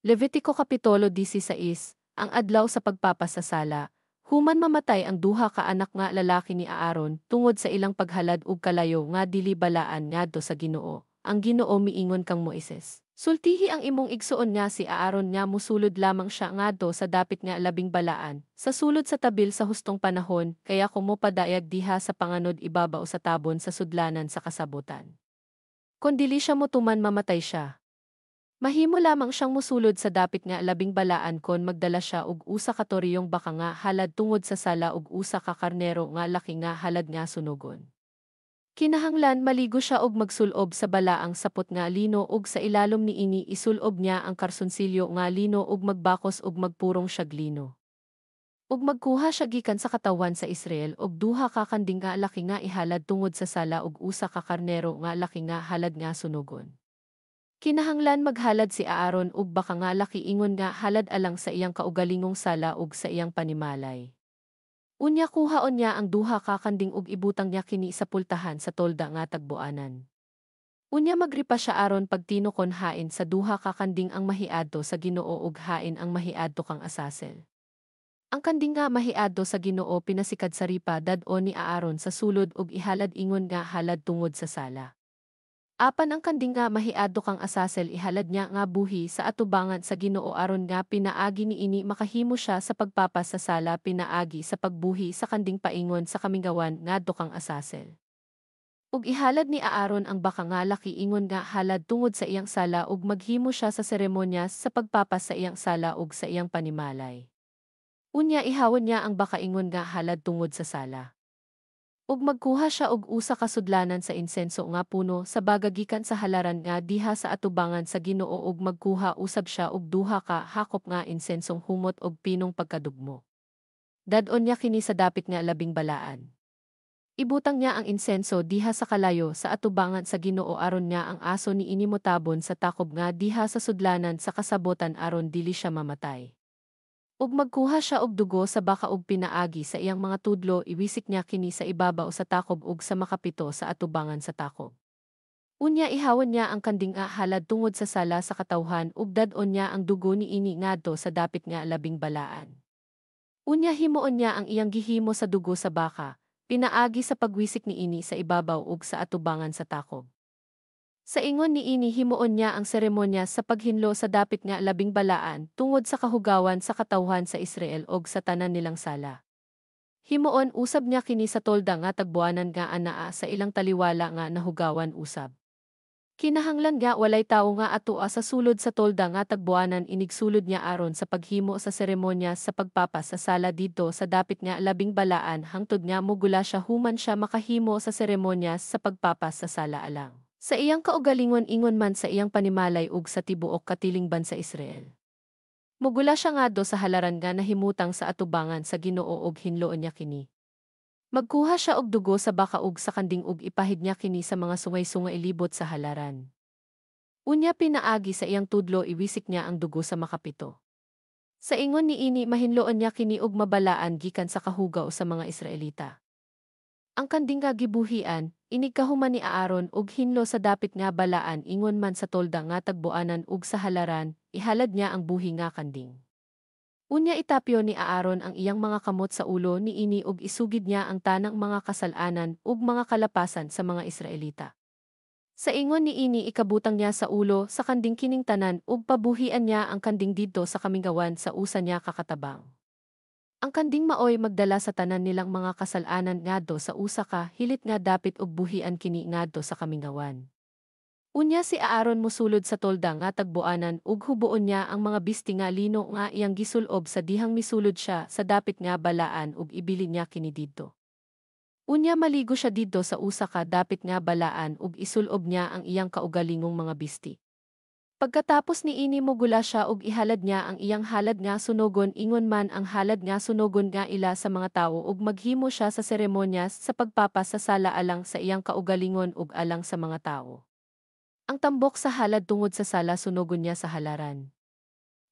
Levitiko Kapitulo 16, ang adlaw sa pagpapasasala. Human mamatay ang duha ka anak nga lalaki ni Aaron tungod sa ilang paghalad ug kalayo nga dili balaan ngadto sa Ginoo. Ang Ginoo miingon kang Moises. Sultihi ang imong igsuon nga si Aaron nga musulod lamang siya ngadto sa dapit nga labing balaan, sa sulod sa tabil sa hustong panahon, kaya kumo padayag diha sa panganod ibabaw sa tabon sa sudlanan sa kasabutan. Kun dili siya motuman mamatay siya. Mahimo lamang siyang musulod sa dapit nga labing balaan kon magdala siya og usa ka toriyong baka nga halad tungod sa sala ug usa ka karnero nga laki nga halad nga sunugon. Kinahanglan maligo siya og magsulob sa balaang sapot nga lino ug sa ilalom niini isulob niya ang karsunsilyo nga lino ug magbakos ug magpurong siya lino. Ug magkuha siya gikan sa katawan sa Israel og duha ka kanding nga laki nga ihalad tungod sa sala ug usa ka karnero nga laki nga halad nga sunugon. Kinahanglan maghalad si Aaron ug baka nga laki ingon nga halad alang sa iyang kaugalingong sala ug sa iyang panimalay. Unya kuhaon niya ang duha ka kanding ug ibutang niya kini sa pultahan sa tolda nga tagbuanan. Unya magripa siya aron pagtinokon hain sa duha ka kanding ang mahiadto sa Ginoo ug hain ang mahiadto kang asasel. Ang kanding nga mahiadto sa Ginoo pinasikad sa ripa dad-on ni Aaron sa sulod ug ihalad ingon nga halad tungod sa sala. Apan ang kanding nga mahiadto kang asasel ihalad niya nga buhi sa atubangan sa Ginoo aron nga pinaagi niini makahimo siya sa pagpapas sa sala pinaagi sa pagbuhi sa kanding paingon sa kamingawan ngadto kang asasel. Ug ihalad ni Aaron ang baka nga laki ingon nga halad tungod sa iyang sala ug maghimo siya sa seremonyas sa pagpapas sa iyang sala ug sa iyang panimalay. Unya ihawon niya ang baka ingon nga halad tungod sa sala. Ug magkuha siya og usa ka sudlanan sa insenso nga puno sa bagagikan sa halaran nga diha sa atubangan sa Ginoo ug magkuha usab siya og duha ka hakop nga insensong humot og pinong pagkadugmo. Dadon niya kini sa dapit nga labing balaan. Ibutang niya ang insenso diha sa kalayo sa atubangan sa Ginoo aron nga ang aso ni motabon sa takob nga diha sa sudlanan sa kasabotan aron dili siya mamatay. Ug magkuha siya og dugo sa baka ug pinaagi sa iyang mga tudlo iwisik niya kini sa ibabaw sa takob ug sa makapito sa atubangan sa takob. Unya ihawon niya ang kanding halad tungod sa sala sa katawhan ug dadon niya ang dugo niini ngadto sa dapit nga labing balaan. Unya himuon niya ang iyang gihimo sa dugo sa baka, pinaagi sa pagwisik niini sa ibabaw ug sa atubangan sa takob. Sa ingon niini himuon niya ang seremonya sa paghinlo sa dapit nga labing balaan tungod sa kahugawan sa katawhan sa Israel og sa tanan nilang sala. Himuon usab niya kini sa tolda nga tagbuanan nga anaa sa ilang taliwala nga nahugawan usab. Kinahanglan nga walay tawo nga atua sa sulod sa tolda nga tagbuanan inigsulod niya aron sa paghimo sa seremonya sa pagpapas sa sala didto sa dapit nga labing balaan hangtod nga mugula siya human siya makahimo sa seremonya sa pagpapas sa sala alang. Sa iyang kaugalingon ingon man sa iyang panimalay ug sa tibuok katilingban sa Israel. Mugula siya ngadto sa halaran nga nahimutang sa atubangan sa Ginoo ug hinloon niya kini. Magkuha siya og dugo sa baka ug sa kanding ug ipahid niya kini sa mga sungay-sungay ilibot sa halaran. Unya pinaagi sa iyang tudlo iwisik niya ang dugo sa makapito. Sa ingon niini mahinloon niya kini og mabalaan gikan sa kahugaw sa mga Israelita. Ang kanding nga gibuhian, inigkahuman ni Aaron ug hinlo sa dapit nga balaan ingon man sa tolda nga tagbuanan ug sa halaran, ihalad niya ang buhi nga kanding. Unya itapyo ni Aaron ang iyang mga kamot sa ulo niini ug isugid niya ang tanang mga kasalanan ug mga kalapasan sa mga Israelita. Sa ingon niini ikabutang niya sa ulo sa kanding kining tanan ug pabuhian niya ang kanding didto sa kamingawan sa usa niya kakatabang. Ang kanding maoy magdala sa tanan nilang mga kasalanan ngadto sa usa ka hilit nga dapit ug buhian kini ngadto sa kamingawan. Unya si Aaron mosulod sa tolda nga tagbuanan ug hubuon niya ang mga bisti nga lino nga iyang gisulob sa dihang misulod siya sa dapit nga balaan ug ibilin niya kini didto. Unya maligo siya didto sa usa ka dapit nga balaan ug isulob niya ang iyang kaugalingong mga bisti. Pagkatapos niini mugula siya ug ihalad niya ang iyang halad nga sunogon ingon man ang halad nga sunogon nga ila sa mga tawo ug maghimo siya sa seremonyas sa pagpapas sa sala alang sa iyang kaugalingon ug alang sa mga tawo. Ang tambok sa halad tungod sa sala sunogon niya sa halaran.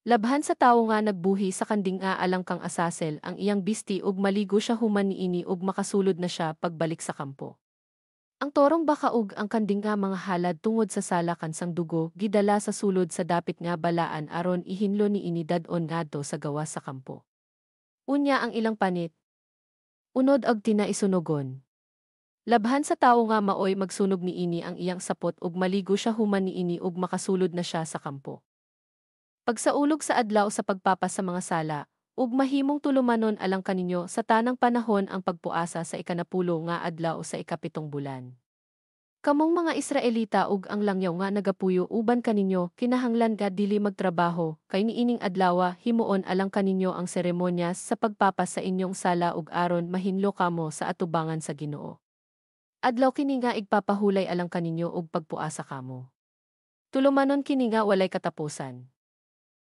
Labhan sa tawo nga nagbuhi sa kanding alang kang asasel ang iyang bisti ug maligo siya human niini ug makasulod na siya pagbalik sa kampo. Ang torong baka ug ang kanding nga mga halad tungod sa sala kansang dugo gidala sa sulod sa dapit nga balaan aron ihinlo ni ini dadon ngadto sa gawas sa kampo. Unya ang ilang panit. Unod og tinaisunugon. Labhan sa tawo nga maoy magsunog ni ini ang iyang sapot ug maligo siya human ni ini ug makasulod na siya sa kampo. Pagsaulog sa adlaw sa pagpapas sa mga sala, ug mahimong tulumanon alang kaninyo sa tanang panahon ang pagpuasa sa ikanapulo nga adlaw sa ikapitong bulan. Kamong mga Israelita ug ang langyaw nga nagapuyo uban kaninyo kinahanglan nga dili magtrabaho kay niining adlawa himuon alang kaninyo ang seremonyas sa pagpapas sa inyong sala ug aron mahinlo kamo sa atubangan sa Ginoo. Adlaw kini nga igpapahulay alang kaninyo ug pagpuasa kamo. Tulumanon kini nga walay katapusan.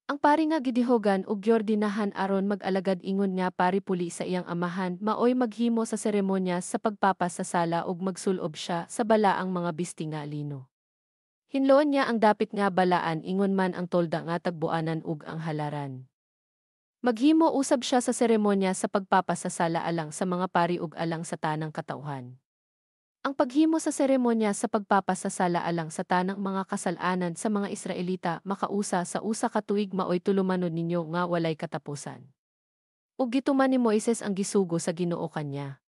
Ang pari nga gidihogan ug giordinahan aron mag-alagad ingon nga pari puli sa iyang amahan maoy maghimo sa seremonya sa pagpapas sa sala ug magsulob siya sa balaang mga bisti nga lino. Hinloon niya ang dapit nga balaan ingon man ang tolda nga tagbuanan ug ang halaran. Maghimo usab siya sa seremonya sa pagpapas sa sala alang sa mga pari ug alang sa tanang katauhan. Ang paghimo sa seremonya sa pagpapasasala alang sa tanang mga kasalanan sa mga Israelita makausa sa usa ka tuig maoy tulumanon ninyo nga walay katapusan. Ug gituman ni Moises ang gisugo sa Ginoo kanya.